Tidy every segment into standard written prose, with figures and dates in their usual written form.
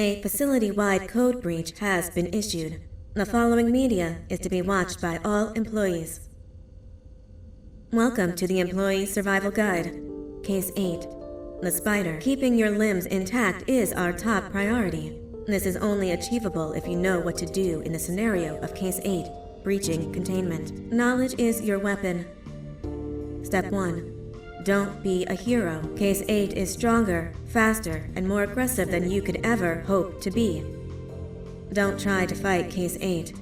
A facility-wide code breach has been issued. The following media is to be watched by all employees. Welcome to the Employee Survival Guide. Case 8. The spider. Keeping your limbs intact is our top priority. This is only achievable if you know what to do in the scenario of Case 8, breaching containment. Knowledge is your weapon. Step 1. Don't be a hero. Case 8 is stronger, faster, and more aggressive than you could ever hope to be. Don't try to fight Case 8.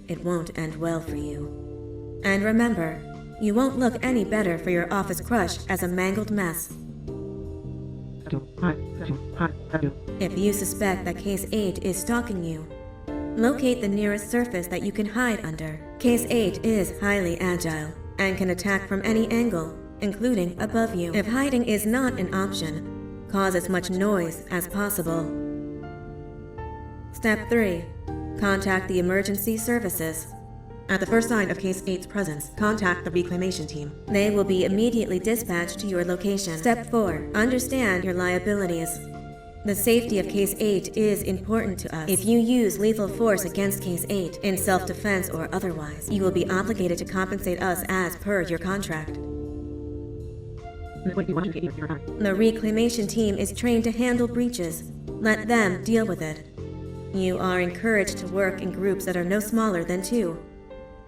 It won't end well for you. And remember, you won't look any better for your office crush as a mangled mess. If you suspect that Case 8 is stalking you, locate the nearest surface that you can hide under. Case 8 is highly agile and can attack from any angle, including above you. If hiding is not an option, cause as much noise as possible. Step 3. Contact the emergency services. At the first sign of Case 8's presence, contact the reclamation team. They will be immediately dispatched to your location. Step 4. Understand your liabilities. The safety of Case 8 is important to us. If you use lethal force against Case 8, in self-defense or otherwise, you will be obligated to compensate us as per your contract. The reclamation team is trained to handle breaches. Let them deal with it. You are encouraged to work in groups that are no smaller than 2.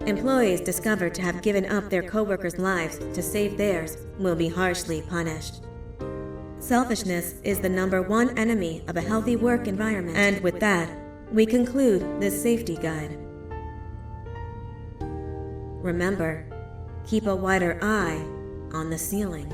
Employees discovered to have given up their co-workers' lives to save theirs will be harshly punished. Selfishness is the #1 enemy of a healthy work environment. And with that, we conclude this safety guide. Remember, keep a wider eye on the ceiling.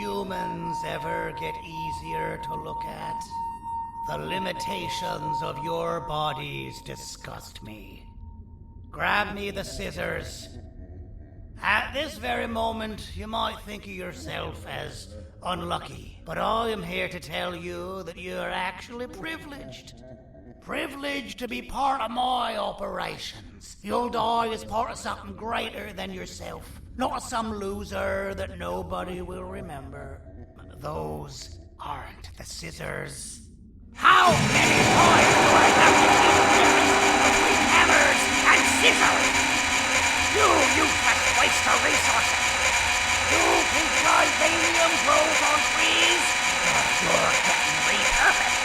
humans ever get easier to look at? The limitations of your bodies disgust me. Grab me the scissors. At this very moment, you might think of yourself as unlucky, but I am here to tell you that you are actually privileged. Privileged to be part of my operations. You'll die as part of something greater than yourself, not as some loser that nobody will remember. Those aren't the scissors. How many times do I have to keep the difference between hammers and scissors? You useless waste of resources! You think vibranium grows on trees? You're getting repurposed!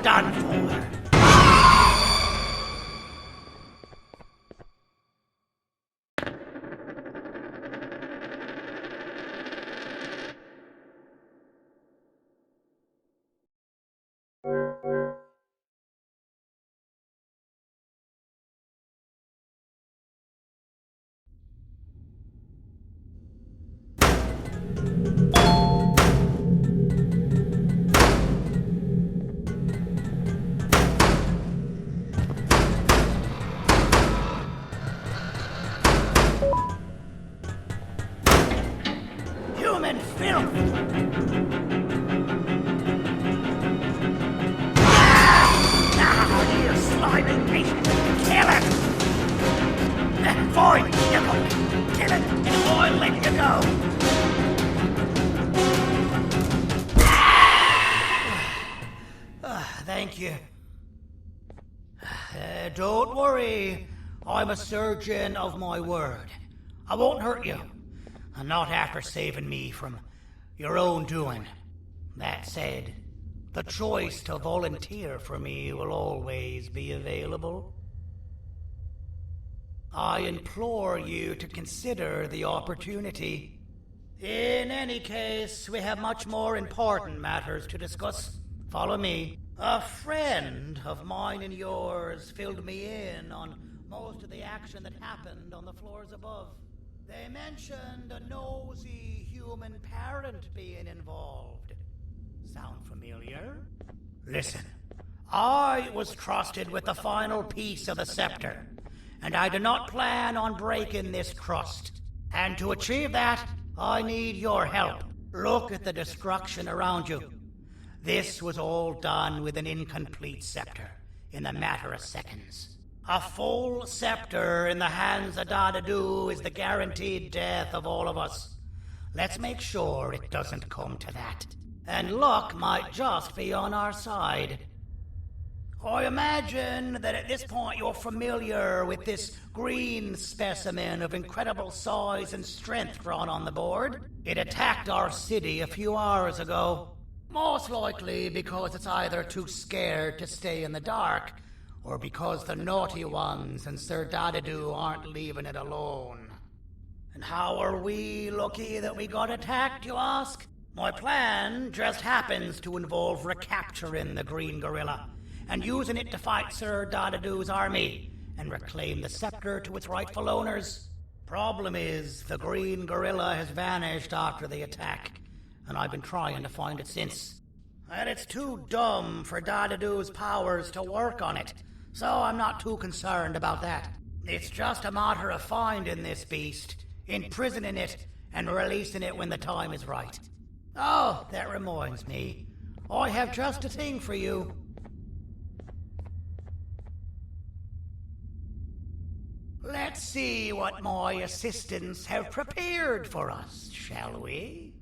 done for. Human filth! You slimy beast! Kill it! Fine, you go. Kill it, and I'll let you go. thank you. Don't worry. I'm a surgeon of my word. I won't hurt you. And not after saving me from your own doing. That said, the choice to volunteer for me will always be available. I implore you to consider the opportunity. In any case, we have much more important matters to discuss. Follow me. A friend of mine and yours filled me in on most of the action that happened on the floors above. They mentioned a nosy human parent being involved. Sound familiar? Listen, I was trusted with the final piece of the scepter, and I do not plan on breaking this trust. And to achieve that, I need your help. Look at the destruction around you. This was all done with an incomplete scepter, in a matter of seconds. A full scepter in the hands of Dadadu is the guaranteed death of all of us. Let's make sure it doesn't come to that. And luck might just be on our side. I imagine that at this point you're familiar with this green specimen of incredible size and strength drawn on the board. It attacked our city a few hours ago. Most likely because it's either too scared to stay in the dark, or because the naughty ones and Sir Dadadu aren't leaving it alone. And how are we lucky that we got attacked, you ask? My plan just happens to involve recapturing the green gorilla and using it to fight Sir Dadadu's army and reclaim the scepter to its rightful owners. Problem is, the green gorilla has vanished after the attack, and I've been trying to find it since. And it's too dumb for Dadadu's powers to work on it, so I'm not too concerned about that. It's just a matter of finding this beast, imprisoning it, and releasing it when the time is right. Oh, that reminds me. I have just a thing for you. Let's see what my assistants have prepared for us, shall we?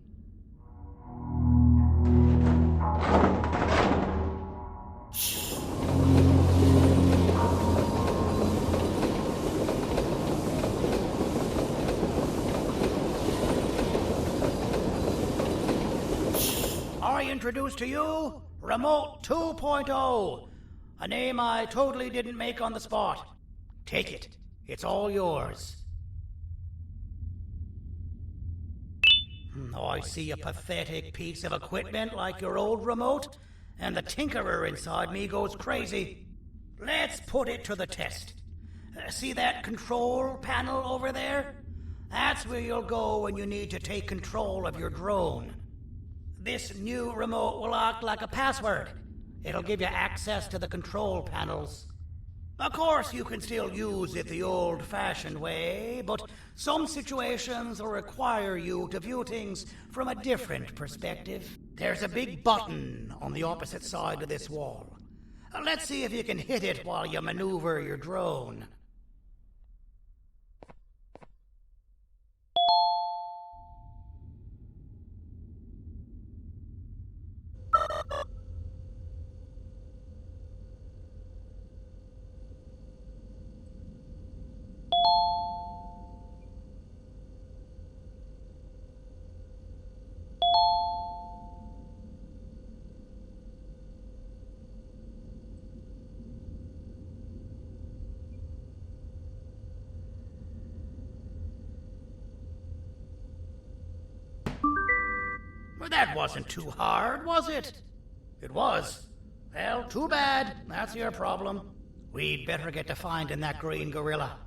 I introduce to you Remote 2.0, a name I totally didn't make on the spot. Take it. It's all yours. I see a pathetic piece of equipment like your old remote, and the tinkerer inside me goes crazy. Let's put it to the test. See that control panel over there? That's where you'll go when you need to take control of your drone. This new remote will act like a password. It'll give you access to the control panels. Of course, you can still use it the old-fashioned way, but some situations will require you to view things from a different perspective. There's a big button on the opposite side of this wall. Let's see if you can hit it while you maneuver your drone. Well, that wasn't too hard, was it? It was. Well, too bad. That's your problem. We'd better get to finding that green gorilla.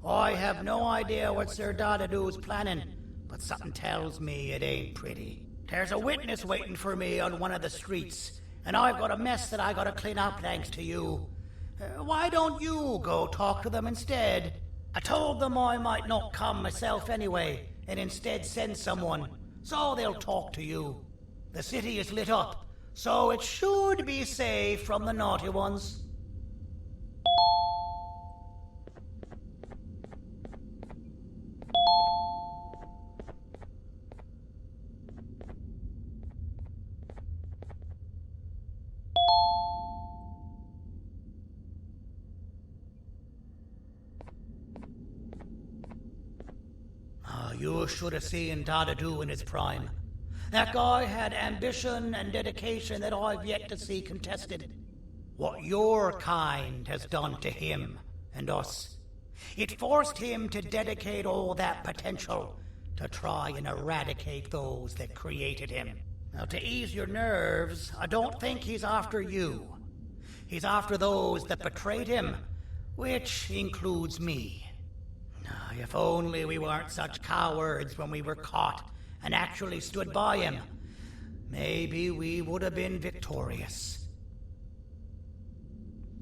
I have no idea what Sir Dadadu's planning, but something tells me it ain't pretty. There's a witness waiting for me on one of the streets, and I've got a mess that I gotta clean up thanks to you. Why don't you go talk to them instead? I told them I might not come myself anyway, and instead send someone, so they'll talk to you. The city is lit up, so it should be safe from the naughty ones. You should have seen Dadadu in his prime. That guy had ambition and dedication that I've yet to see contested. What your kind has done to him and us. It forced him to dedicate all that potential to try and eradicate those that created him. Now, to ease your nerves, I don't think he's after you. He's after those that betrayed him, which includes me. If only we weren't such cowards when we were caught and actually stood by him, maybe we would have been victorious.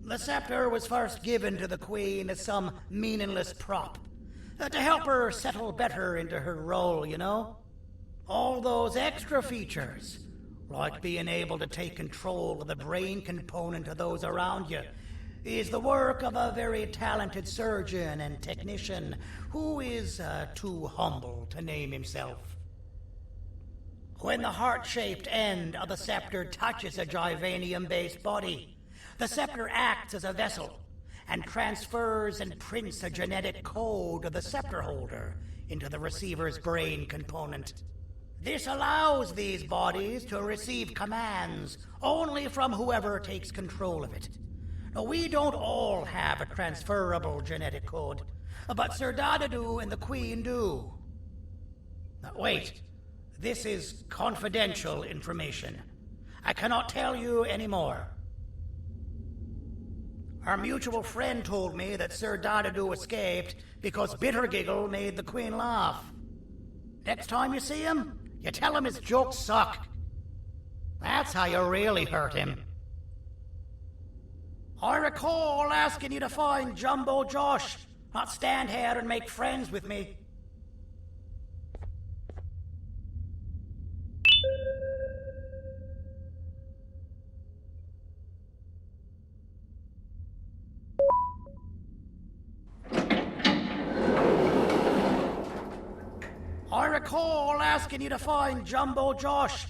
The scepter was first given to the Queen as some meaningless prop, to help her settle better into her role, you know? All those extra features, like being able to take control of the brain component of those around you, is the work of a very talented surgeon and technician who is too humble to name himself. When the heart-shaped end of the scepter touches a Givanium-based body, the scepter acts as a vessel and transfers and prints a genetic code of the scepter holder into the receiver's brain component. This allows these bodies to receive commands only from whoever takes control of it. Now, we don't all have a transferable genetic code, but Sir Dadadu and the Queen do. Now, wait, this is confidential information. I cannot tell you any more. Our mutual friend told me that Sir Dadadu escaped because Bittergiggle made the Queen laugh. Next time you see him, you tell him his jokes suck. That's how you really hurt him. I recall asking you to find Jumbo Josh, not stand here and make friends with me. I recall asking you to find Jumbo Josh.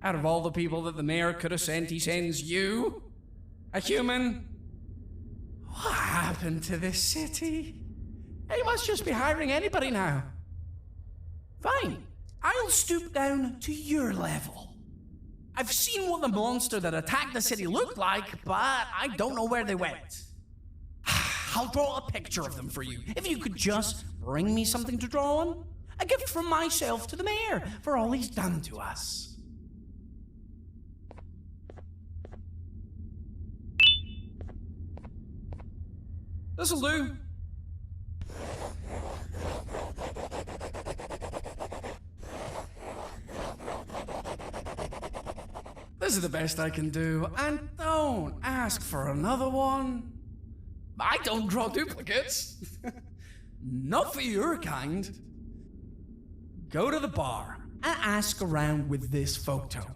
Out of all the people that the mayor could have sent, he sends you? A human? What happened to this city? He must just be hiring anybody now. Fine, I'll stoop down to your level. I've seen what the monster that attacked the city looked like, but I don't know where they went. I'll draw a picture of them for you, if you could just bring me something to draw on. A gift from myself to the mayor for all he's done to us. This'll do. This is the best I can do, and don't ask for another one. I don't draw duplicates. Not for your kind. Go to the bar and ask around with this photo.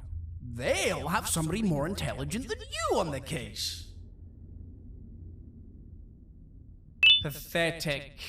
They'll have somebody more intelligent than you on the case. Pathetic.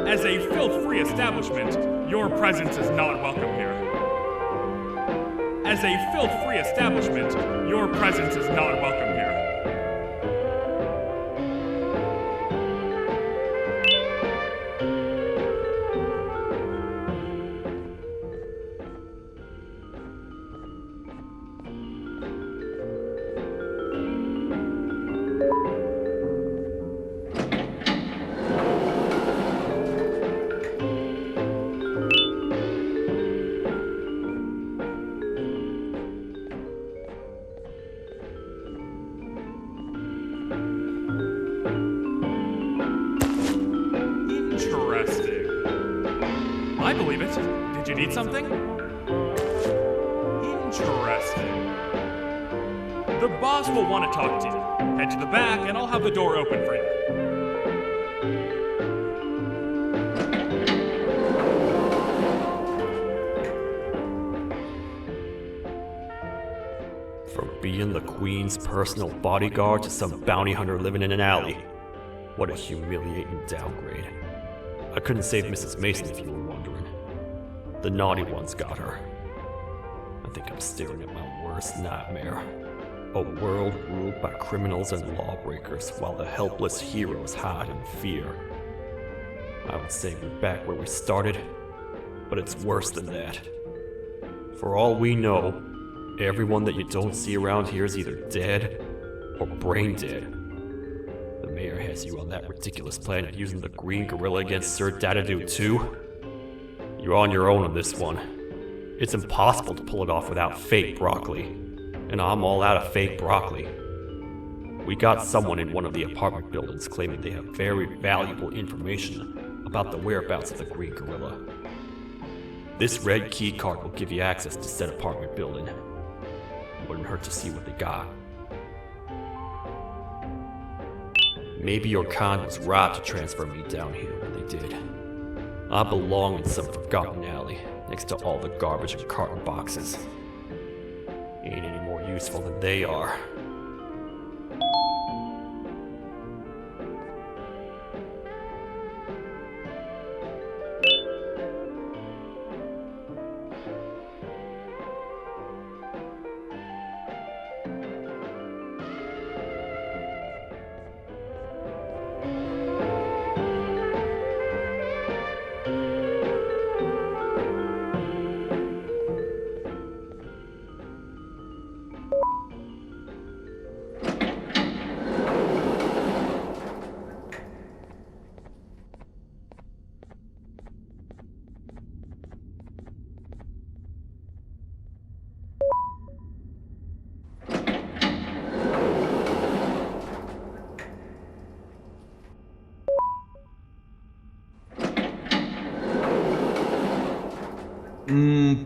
As a filth-free establishment, your presence is not welcome here. As a filth-free establishment, your presence is not welcome here. I believe it. Did you need something? Interesting. The boss will want to talk to you. Head to the back and I'll have the door open for you. From being the Queen's personal bodyguard to some bounty hunter living in an alley. What a humiliating downgrade. I couldn't save Mrs. Mason if you were wondering. The naughty ones got her. I think I'm staring at my worst nightmare. A world ruled by criminals and lawbreakers while the helpless heroes hide in fear. I would say we're back where we started, but it's worse than that. For all we know, everyone that you don't see around here is either dead or brain dead. The mayor has you on that ridiculous plan of using the green gorilla against Sir Dadadoo too. You're on your own on this one. It's impossible to pull it off without fake broccoli, and I'm all out of fake broccoli. We got someone in one of the apartment buildings claiming they have very valuable information about the whereabouts of the green gorilla. This red key card will give you access to said apartment building. Wouldn't hurt to see what they got. Maybe your kind was right to transfer me down here when they did. I belong in some forgotten alley, next to all the garbage and carton boxes. Ain't any more useful than they are.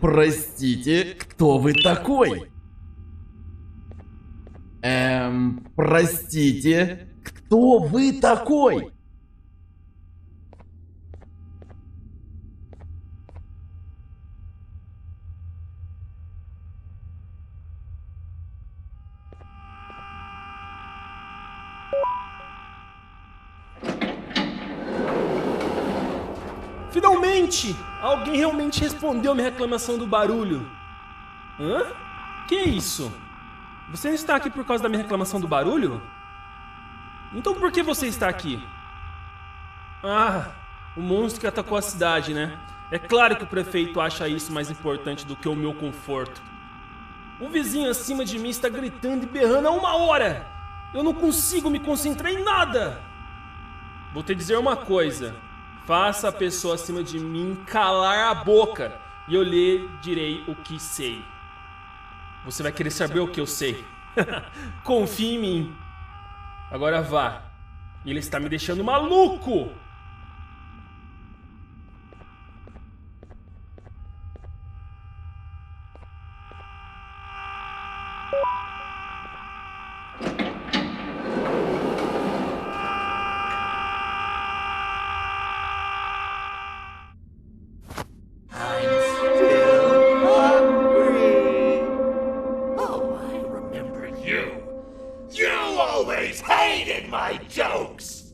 Простите, кто вы такой? Простите, кто вы такой? Finalmente! Alguém realmente respondeu minha reclamação do barulho. Hã? Que é isso? Você não está aqui por causa da minha reclamação do barulho? Então por que você está aqui? Ah, o monstro que atacou a cidade, né? É claro que o prefeito acha isso mais importante do que o meu conforto. O vizinho acima de mim está gritando e berrando há 1 hora! Eu não consigo me concentrar em nada! Vou te dizer uma coisa. Faça a pessoa acima de mim calar a boca e eu lhe direi o que sei. Você vai querer saber o que eu sei. Confie em mim. Agora vá. Ele está me deixando maluco! My jokes!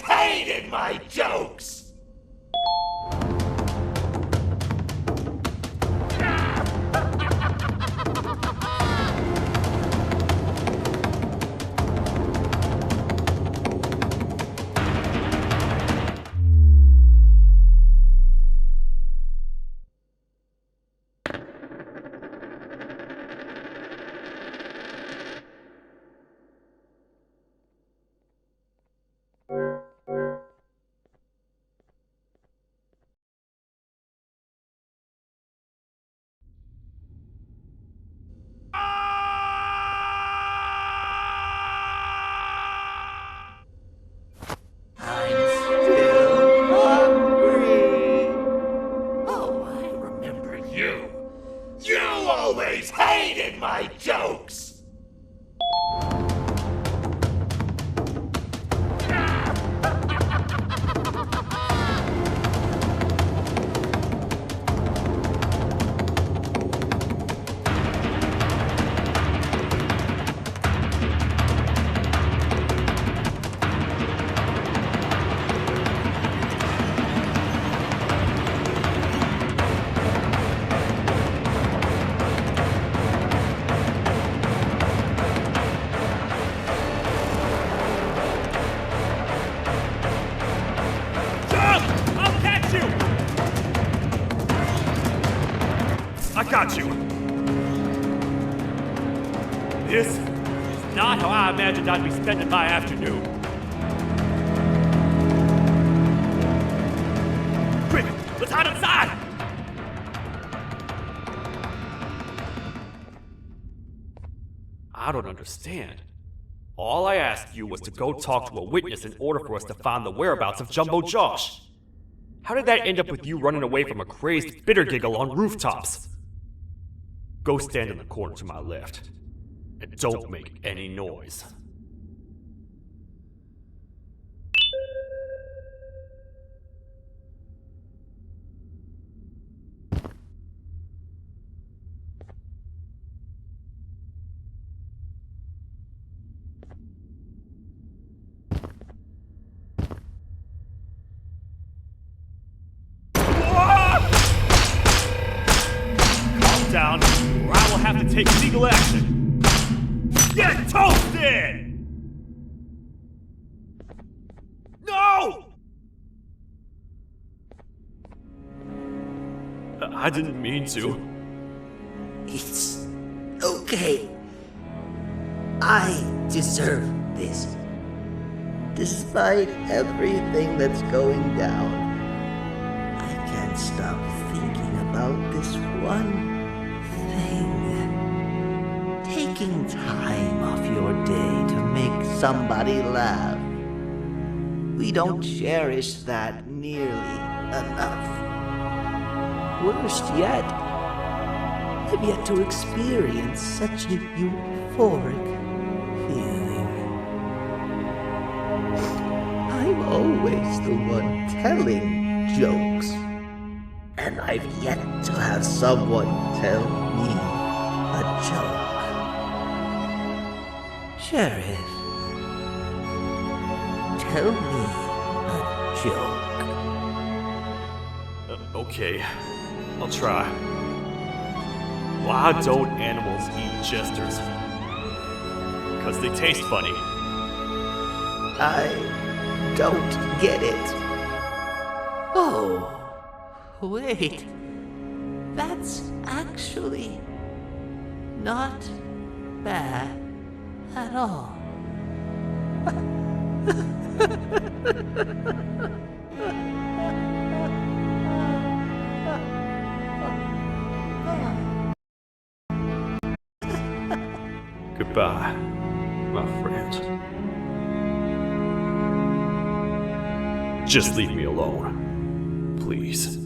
Hated my jokes! not how I imagined I'd be spending my afternoon. Quick, let's hide inside! I don't understand. All I asked you was to go talk to a witness in order for us to find the whereabouts of Jumbo Josh. How did that end up with you running away from a crazed bitter giggle on rooftops? Go stand in the corner to my left. And don't make any noise. Calm down, or I will have to take legal action. Get toasted! No! I didn't mean to. It's okay. I deserve this. Despite everything that's going down, I can't stop thinking about this one thing. Taking time off your day to make somebody laugh. We don't cherish that nearly enough. Worst yet, I've yet to experience such a euphoric feeling. I'm always the one telling jokes, and I've yet to have someone tell me a joke. Sheriff, tell me a joke. Okay, I'll try. Why don't animals eat jesters? Because they taste funny. I don't get it. Oh, wait. That's actually not bad at all. Goodbye, my friend. Just leave me alone, please.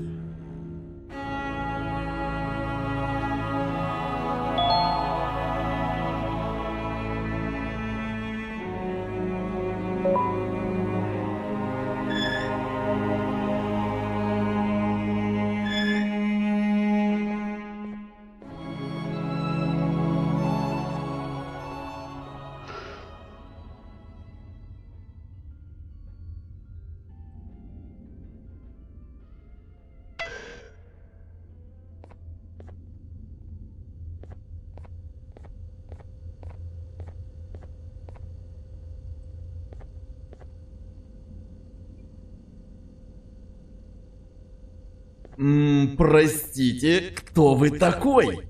Простите, кто вы такой?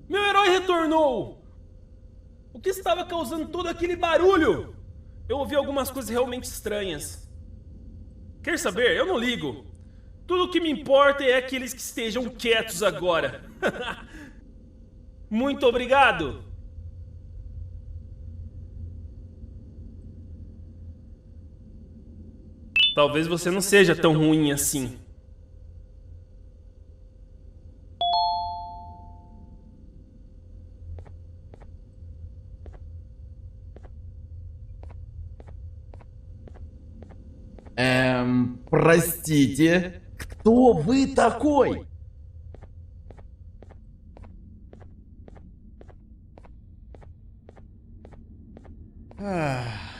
Meu herói retornou! O que estava causando todo aquele barulho? Eu ouvi algumas coisas realmente estranhas. Quer saber? Eu não ligo. Tudo o que me importa é aqueles que estejam quietos agora. Muito obrigado! Talvez você não seja tão ruim assim. Простите, кто вы такой?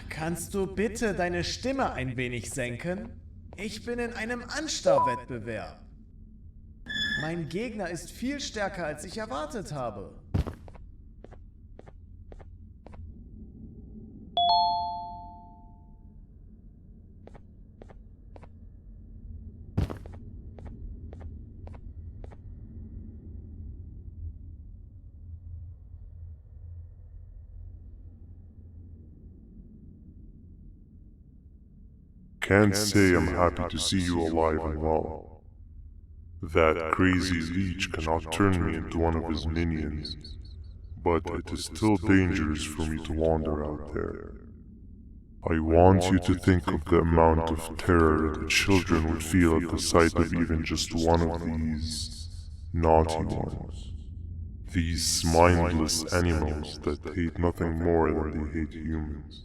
Kannst du bitte deine Stimme ein wenig senken? Ich bin in einem Anstarrwettbewerb. Mein Gegner ist viel stärker, als ich erwartet habe. can't say I'm happy to see you alive and well. That crazy leech cannot turn me into one of his minions, but it is still dangerous for me to wander out there. I want you to think of the amount of terror the children would feel at the sight of even just one of these naughty ones. These mindless animals that hate nothing more than they hate humans.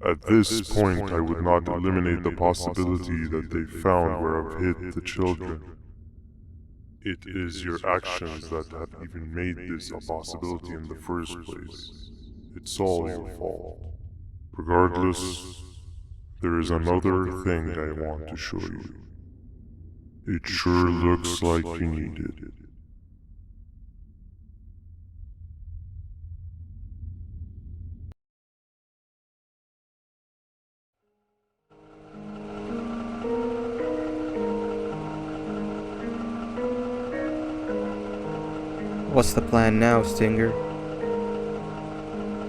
At this point, I would not eliminate the possibility that they found where I've hid the children. It is your actions that have even made this a possibility in the first place. It's all your fault. Regardless, there is another thing I want to show you. It sure looks like you need it. What's the plan now, Stinger?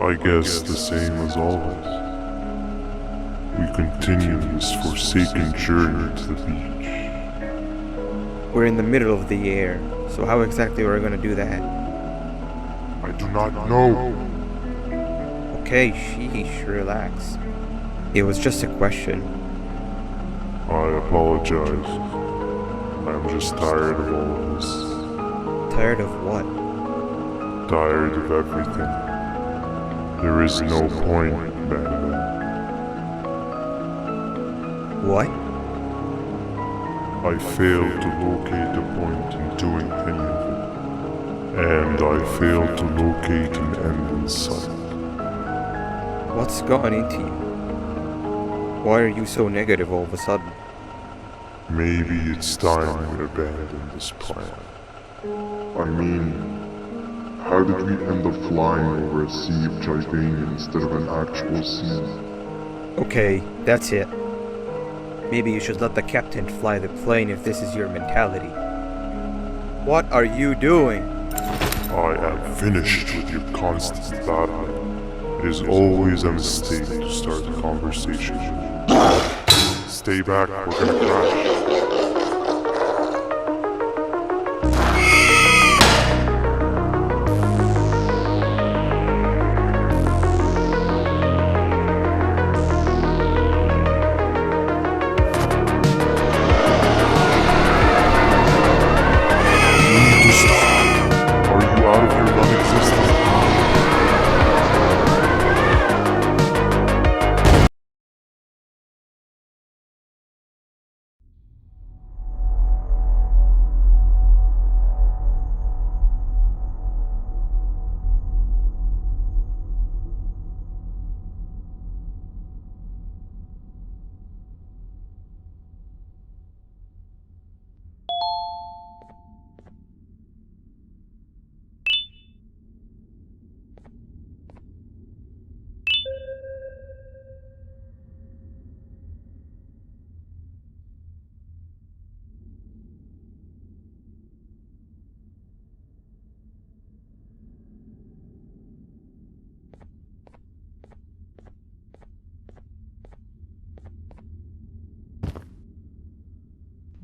I guess the same as always. We continue this forsaken journey to the beach. We're in the middle of the air, so how exactly are we going to do that? I do not know. Okay, sheesh, relax. It was just a question. I apologize. I'm just tired of all of this. Tired of what? Tired of everything. There is no point, banban. What? I failed to locate a point in doing any of it. And I failed to locate an end in sight. What's gone into you? Why are you so negative all of a sudden? Maybe it's time we abandon this plan. I mean, how did we end up flying over a sea of Jivania instead of an actual sea? Okay, that's it. Maybe you should let the captain fly the plane if this is your mentality. What are you doing? I am finished with your constant battle. It is always a mistake to start a conversation. Stay back, we're gonna crash.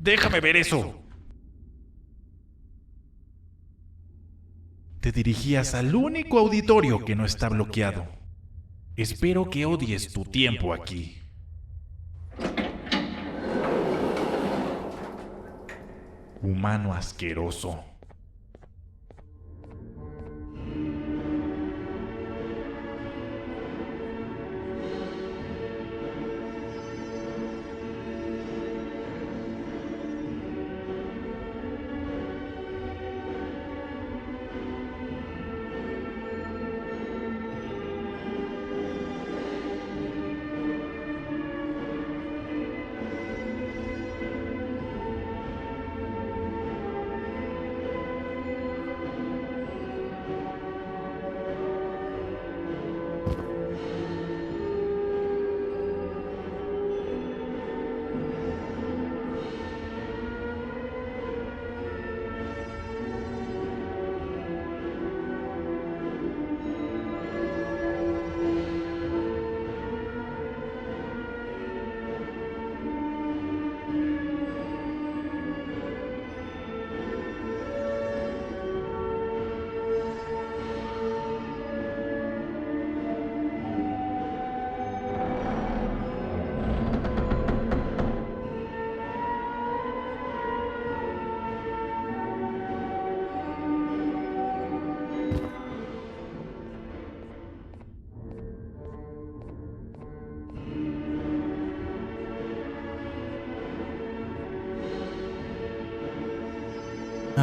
Déjame ver eso. Te dirigías al único auditorio que no está bloqueado. Espero que odies tu tiempo aquí. Humano asqueroso.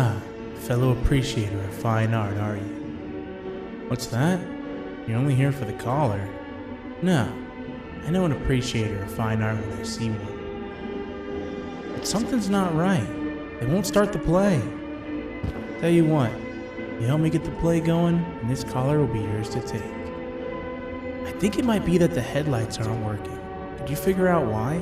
Ah, fellow appreciator of fine art, are you? What's that? You're only here for the collar? No, I know an appreciator of fine art when I see one. But something's not right. They won't start the play. Tell you what, you help me get the play going, and this collar will be yours to take. I think it might be that the headlights aren't working. Did you figure out why?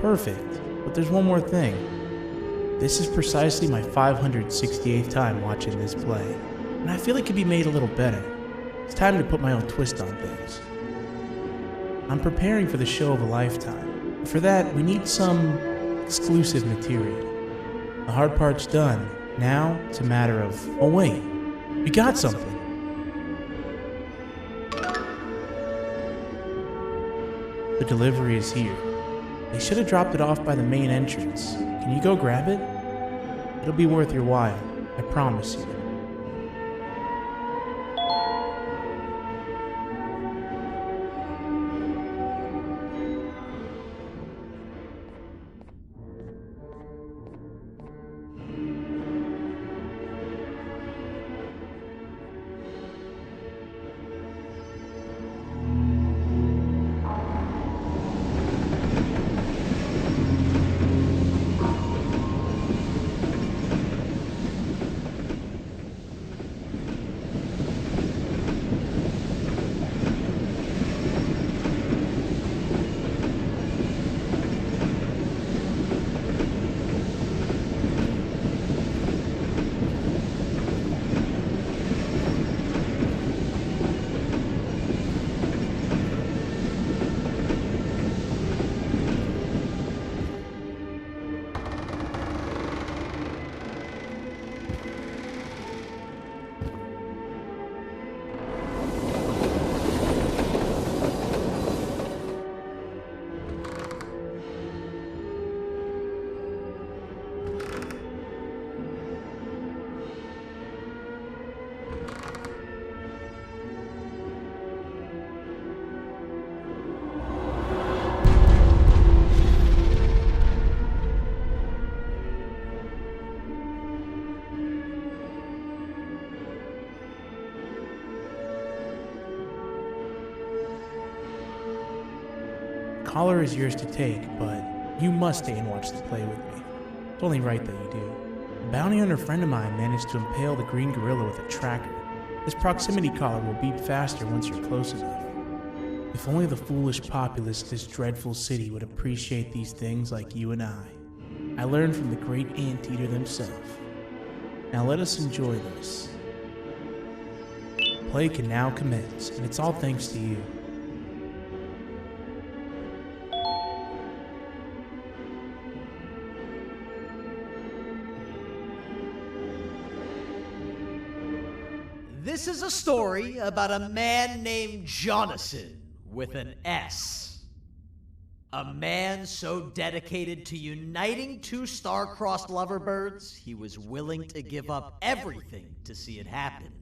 Perfect, but there's one more thing. This is precisely my 568th time watching this play, and I feel it could be made a little better. It's time to put my own twist on things. I'm preparing for the show of a lifetime, but for that we need some exclusive material. The hard part's done. Now it's a matter of, oh wait, we got something. The delivery is here. They should have dropped it off by the main entrance. Can you go grab it? It'll be worth your while, I promise you. Collar is yours to take, but you must stay and watch the play with me. It's only right that you do. A bounty hunter friend of mine managed to impale the green gorilla with a tracker. This proximity collar will beep faster once you're close enough. If only the foolish populace of this dreadful city would appreciate these things like you and I. I learned from the great anteater himself. Now let us enjoy this. Play can now commence, and it's all thanks to you. This is a story about a man named Jonathan with an S. A man so dedicated to uniting two star-crossed loverbirds, he was willing to give up everything to see it happen.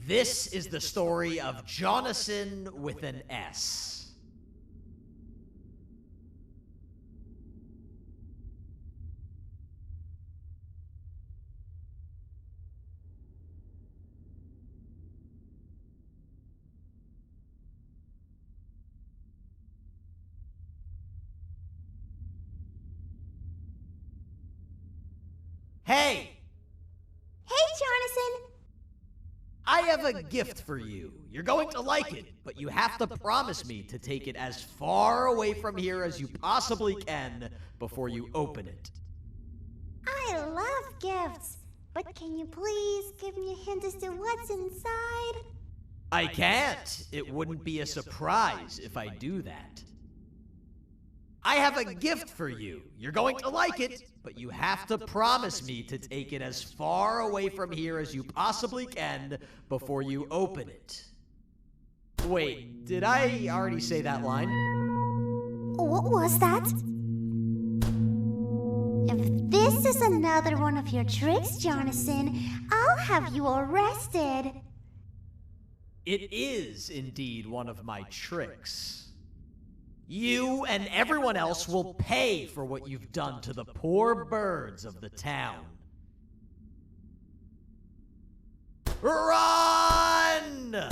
This is the story of Jonathan with an S. Hey! Hey, Jonathan! I have a gift for you. You're going to like it, but you have to promise me to take it as far away from here as you possibly can before you open it. I love gifts, but can you please give me a hint as to what's inside? I can't. It wouldn't be a surprise if I do that. I have a gift for you. You're going to like it, but you have to promise me to take it as far away from here as you possibly can before you open it. Wait, did I already say that line? What was that? If this is another one of your tricks, Jonathan, I'll have you arrested. It is indeed one of my tricks. You and everyone else will pay for what you've done to the poor birds of the town. Run!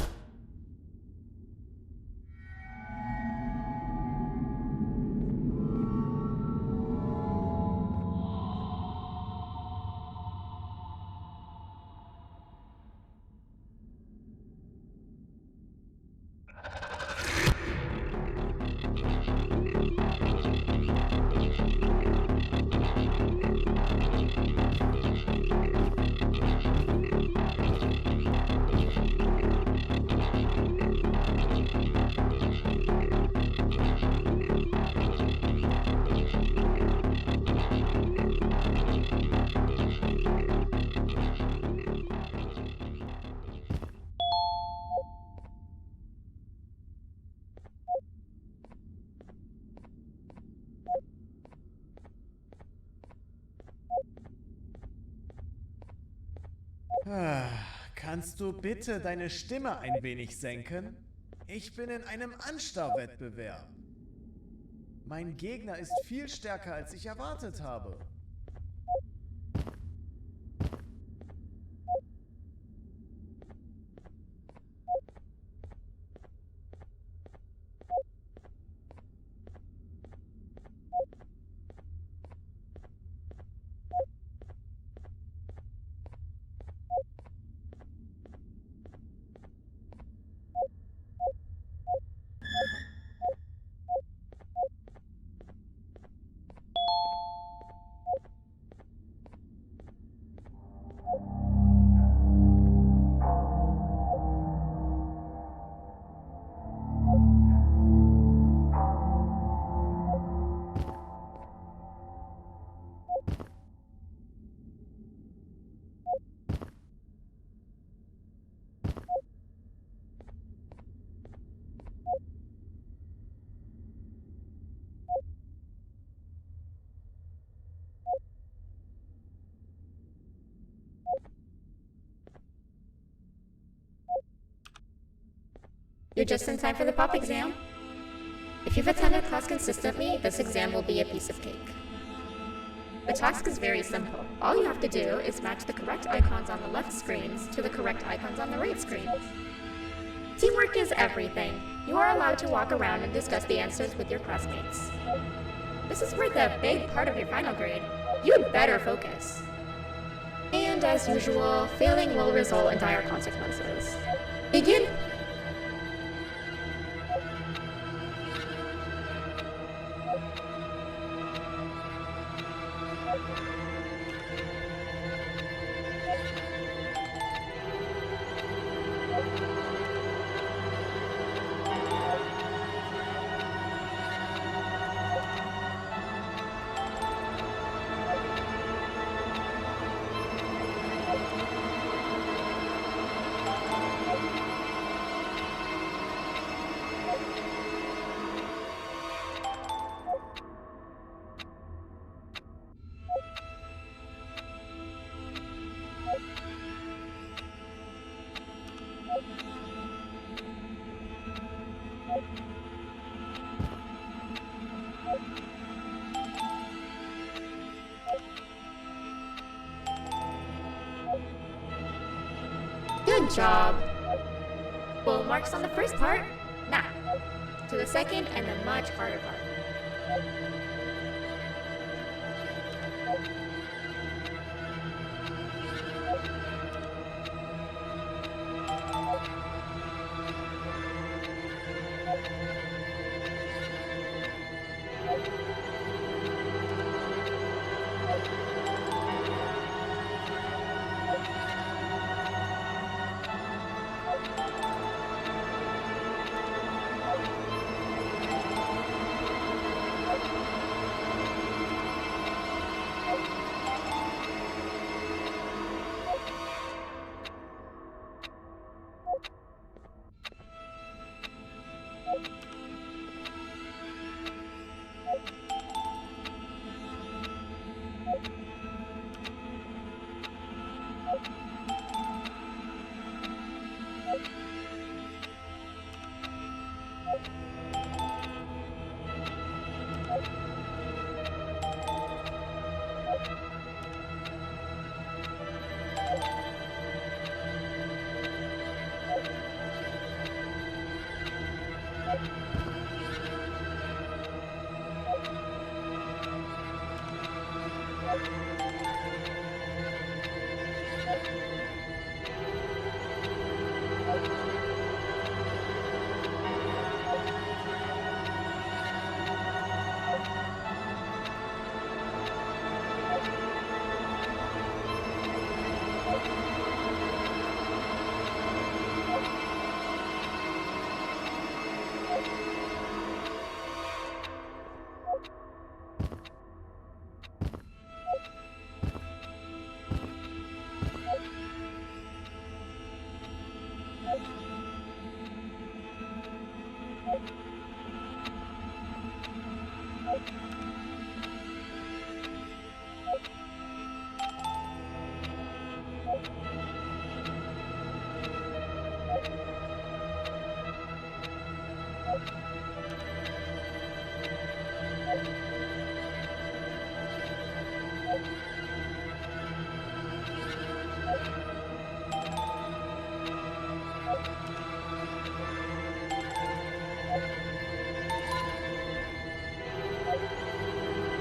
Kannst du bitte deine Stimme ein wenig senken? Ich bin in einem Anstarrwettbewerb. Mein Gegner ist viel stärker, als ich erwartet habe. You're just in time for the pop exam. If you've attended class consistently, this exam will be a piece of cake. The task is very simple. All you have to do is match the correct icons on the left screens to the correct icons on the right screens. Teamwork is everything. You are allowed to walk around and discuss the answers with your classmates. This is worth a big part of your final grade. You'd better focus. And as usual, failing will result in dire consequences. Begin! Good job. Full marks on the first part. Now, to the second and the much harder part.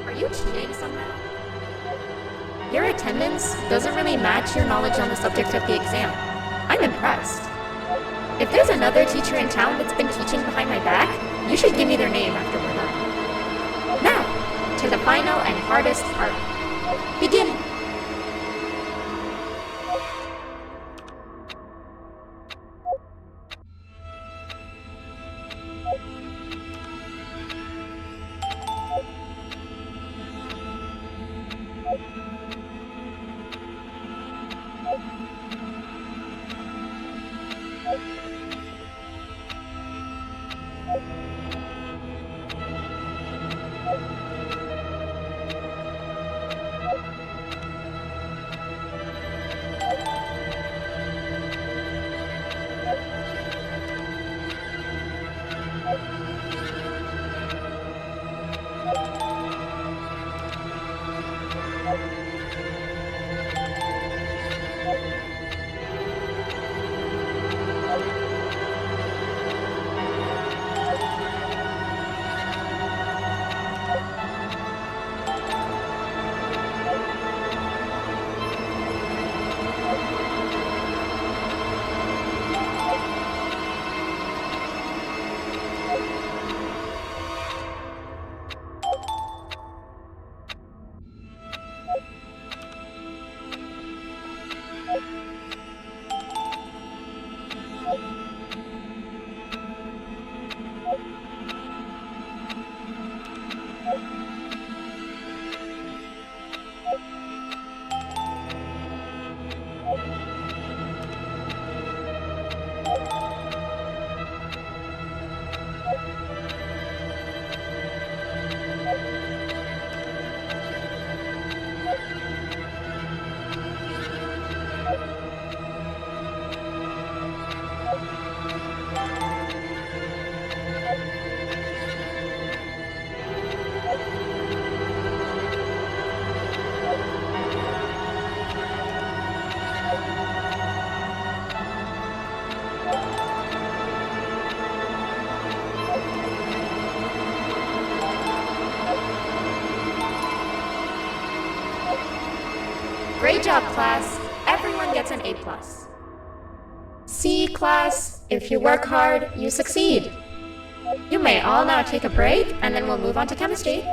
Are you cheating somehow? Your attendance doesn't really match your knowledge on the subject of the exam. I'm impressed. If there's another teacher in town that's been teaching behind my back, you should give me their name after we're done. Now, to the final and hardest part. Begin! Great job, class. Everyone gets an A+. C class, if you work hard, you succeed. You may all now take a break, and then we'll move on to chemistry.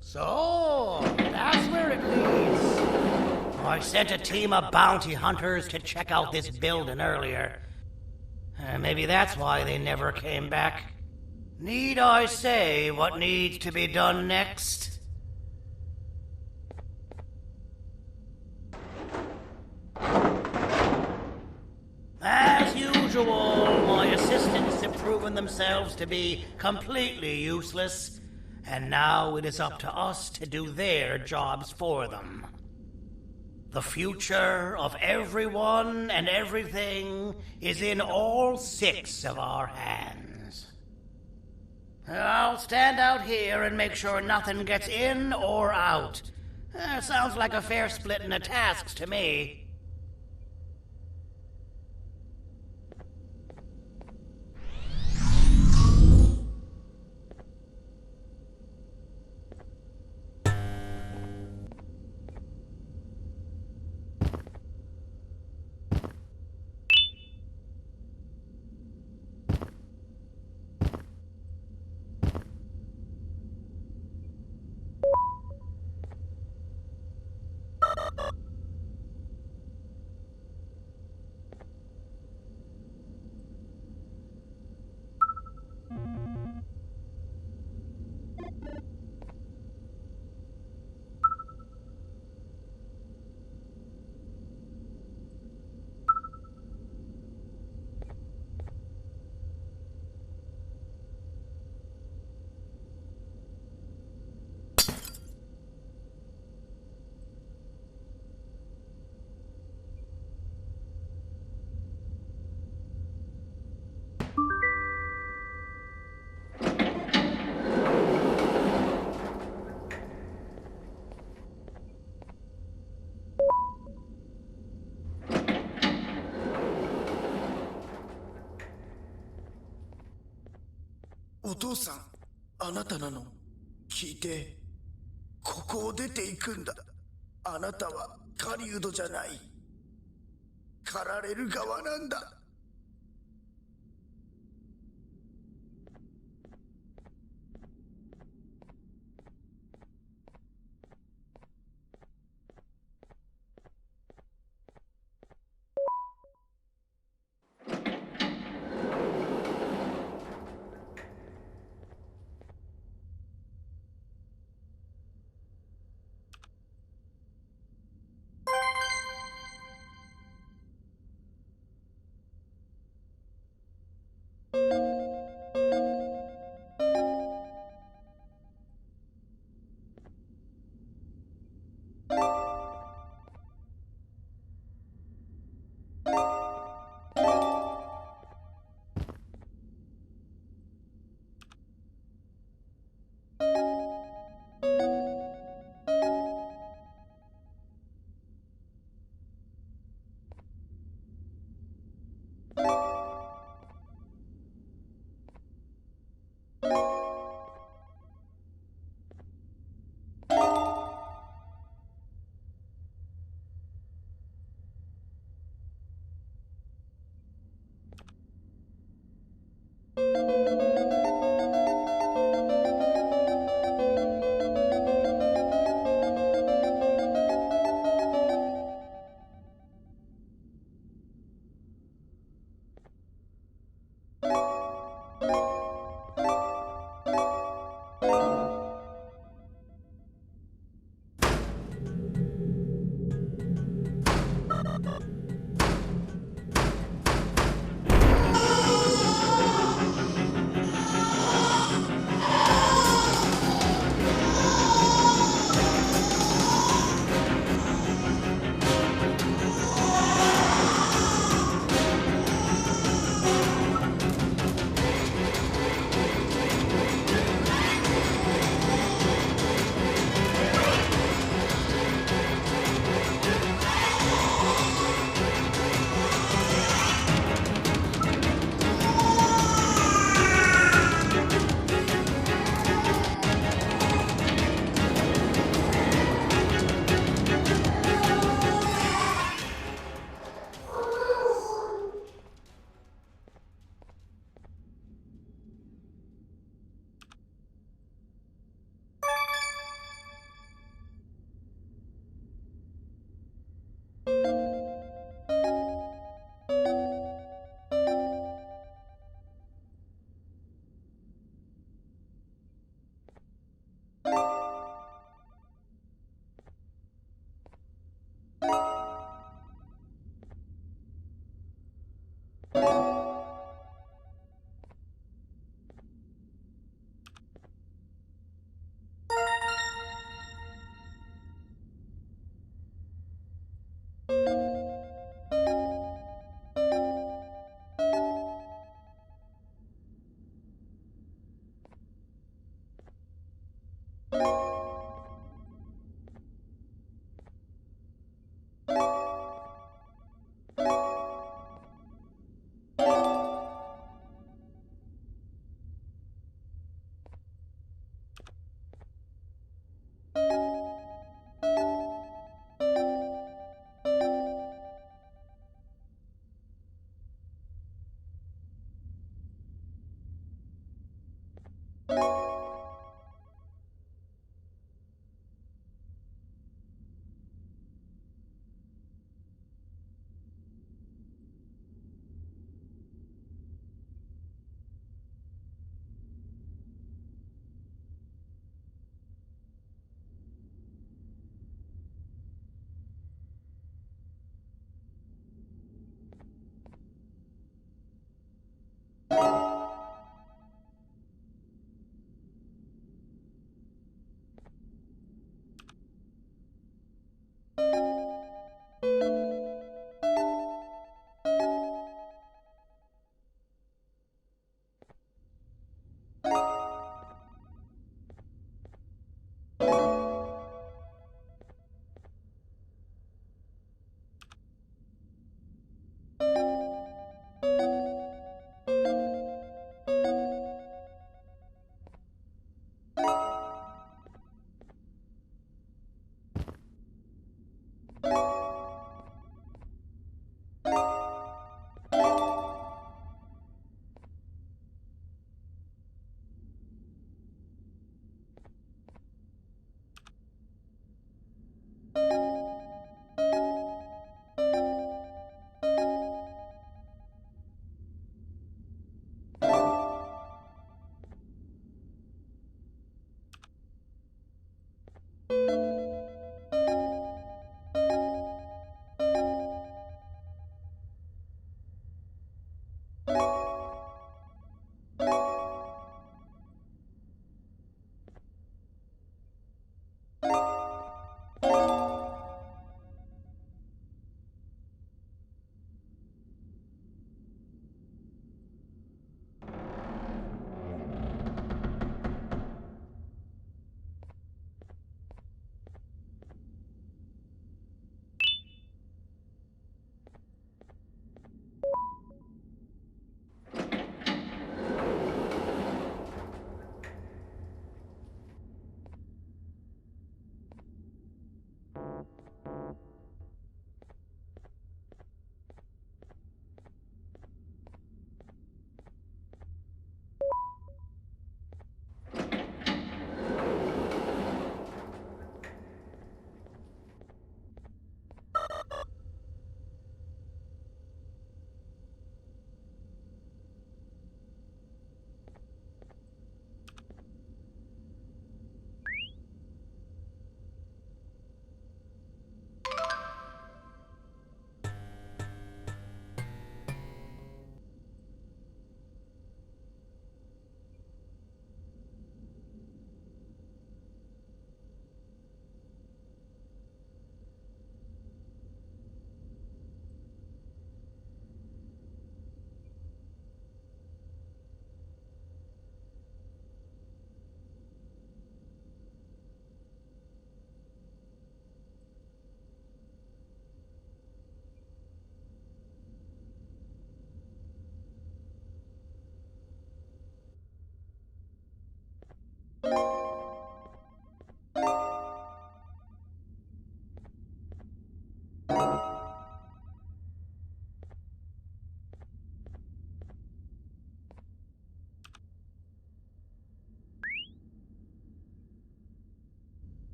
So, that's where it leads. I sent a team of bounty hunters to check out this building earlier. Maybe that's why they never came back. Need I say what needs to be done next? proven themselves to be completely useless, and now it is up to us to do their jobs for them. The future of everyone and everything is in all 6 of our hands. I'll stand out here and make sure nothing gets in or out. Sounds like a fair splitting of tasks to me.お父さん、あなたなの？聞いて、ここを出ていくんだ。あなたは狩人じゃない。狩られる側なんだ。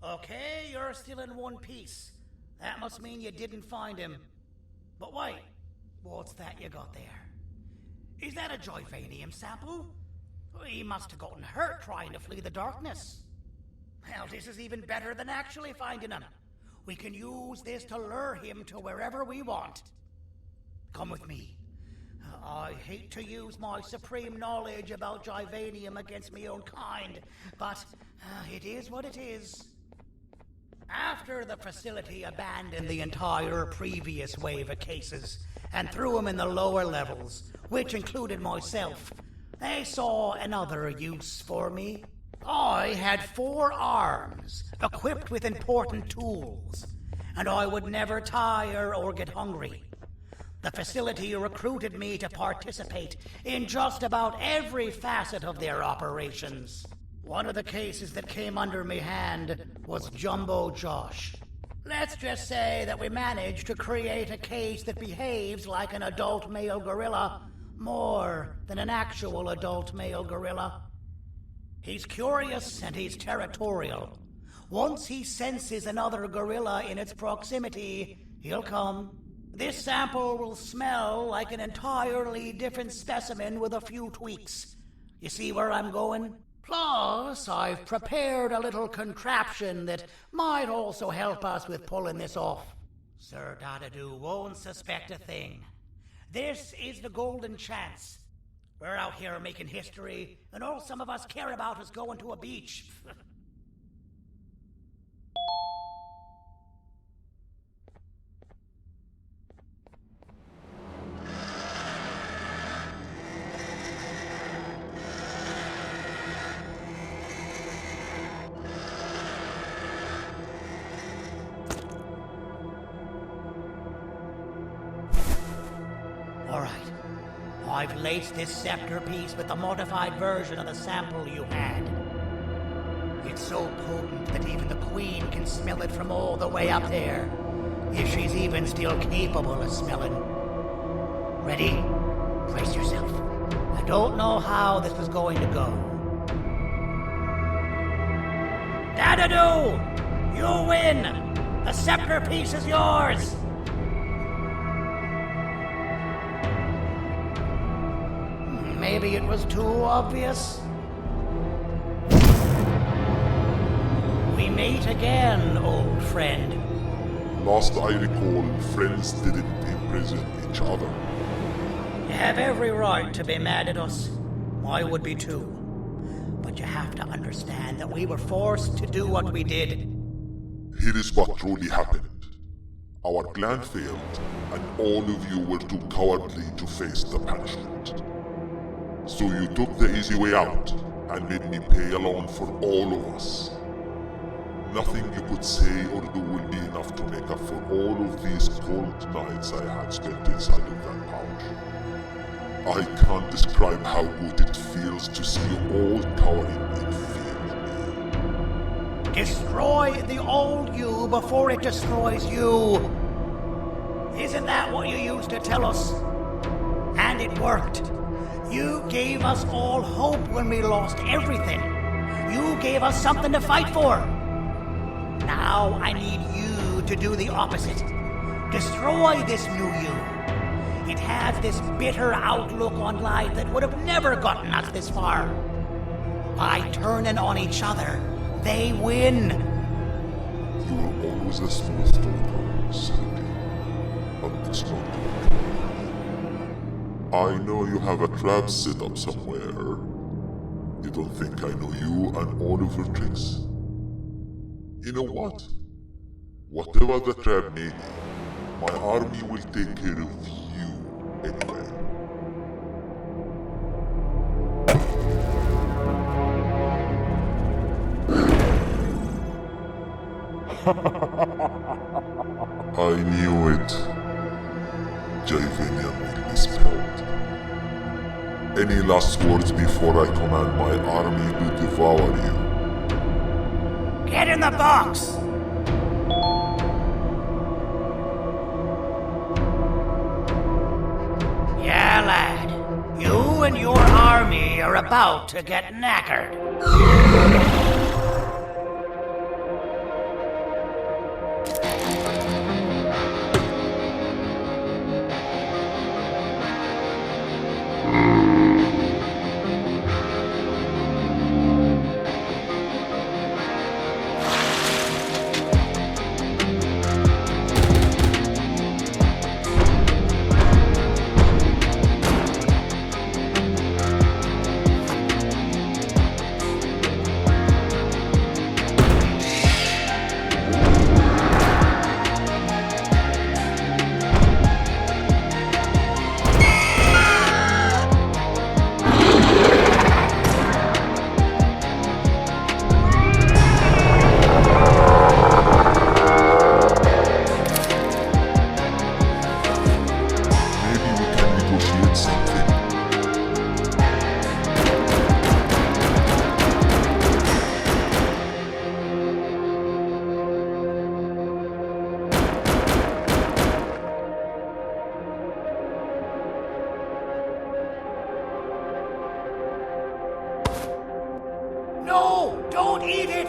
Okay, you're still in one piece. That must mean you didn't find him. But wait, what's that you got there? Is that a Joyvanium sample? He must have gotten hurt trying to flee the darkness. Well, this is even better than actually finding him. We can use this to lure him to wherever we want. Come with me. I hate to use my supreme knowledge about Joyvanium against my own kind, but it is what it is. After the facility abandoned the entire previous wave of cases and threw them in the lower levels, which included myself, they saw another use for me. I had 4 arms, equipped with important tools, and I would never tire or get hungry. The facility recruited me to participate in just about every facet of their operations. One of the cases that came under me hand was Jumbo Josh. Let's just say that we managed to create a case that behaves like an adult male gorilla more than an actual adult male gorilla. He's curious and he's territorial. Once he senses another gorilla in its proximity, he'll come. This sample will smell like an entirely different specimen with a few tweaks. You see where I'm going? Plus, I've prepared a little contraption that might also help us with pulling this off. Sir Dadadoo won't suspect a thing. This is the golden chance. We're out here making history, and all some of us care about is going to a beach. All right. I've laced this scepter piece with the modified version of the sample you had. It's so potent that even the Queen can smell it from all the way up there, if she's even still capable of smelling. Ready? Brace yourself. I don't know how this is going to go. Dadadoo! You win! The scepter piece is yours! Maybe it was too obvious. We meet again, old friend. Last I recall, friends didn't imprison each other. You have every right to be mad at us. I would be too. But you have to understand that we were forced to do what we did. Here is what truly happened. Our plan failed, and all of you were too cowardly to face the punishment. So you took the easy way out, and made me pay alone for all of us. Nothing you could say or do will be enough to make up for all of these cold nights I had spent inside of that pouch. I can't describe how good it feels to see you all cowering in fear. Destroy the old you before it destroys you. Isn't that what you used to tell us? And it worked. You gave us all hope when we lost everything. You gave us something to fight for. Now I need you to do the opposite. Destroy this new you. It has this bitter outlook on life that would have never gotten us this far. By turning on each other, they win. You were always a smooth talker, Sandy. But it's not good. I know you have a trap set up somewhere. You don't think I know you and all of your tricks? You know what? Whatever the trap may be, my army will take care of you anyway. I knew it. Javanian will be spelled. Any last words before I command my army to devour you? Get in the box! Yeah, lad. You and your army are about to get knackered. No! Don't eat it!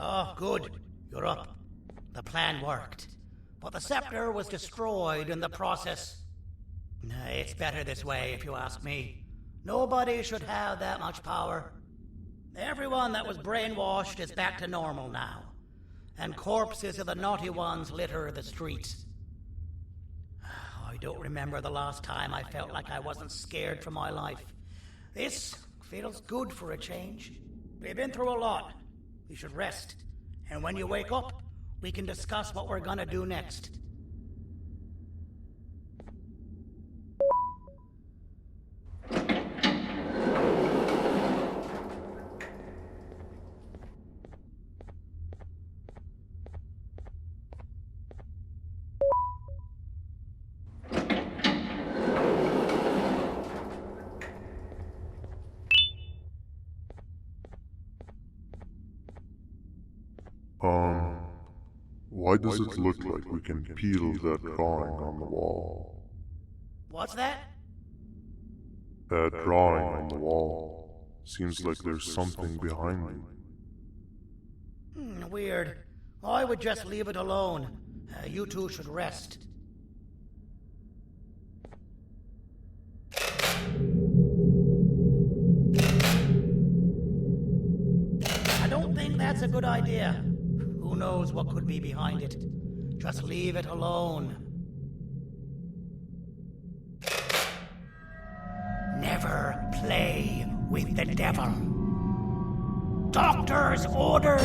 Oh, good. You're up. The plan worked. But the scepter was destroyed in the process. It's better this way, if you ask me. Nobody should have that much power. Everyone that was brainwashed is back to normal now. And corpses of the naughty ones litter the streets. I don't remember the last time I felt like I wasn't scared for my life. This feels good for a change. We've been through a lot. You should rest. And when you wake up, we can discuss what we're gonna do next. Why does it look like we can peel that drawing on the wall? What's that? That drawing on the wall seems like there's something behind it. Weird. I would just leave it alone. You two should rest. I don't think that's a good idea. Who knows what could be behind it? Just leave it alone. Never play with the devil. Doctor's orders!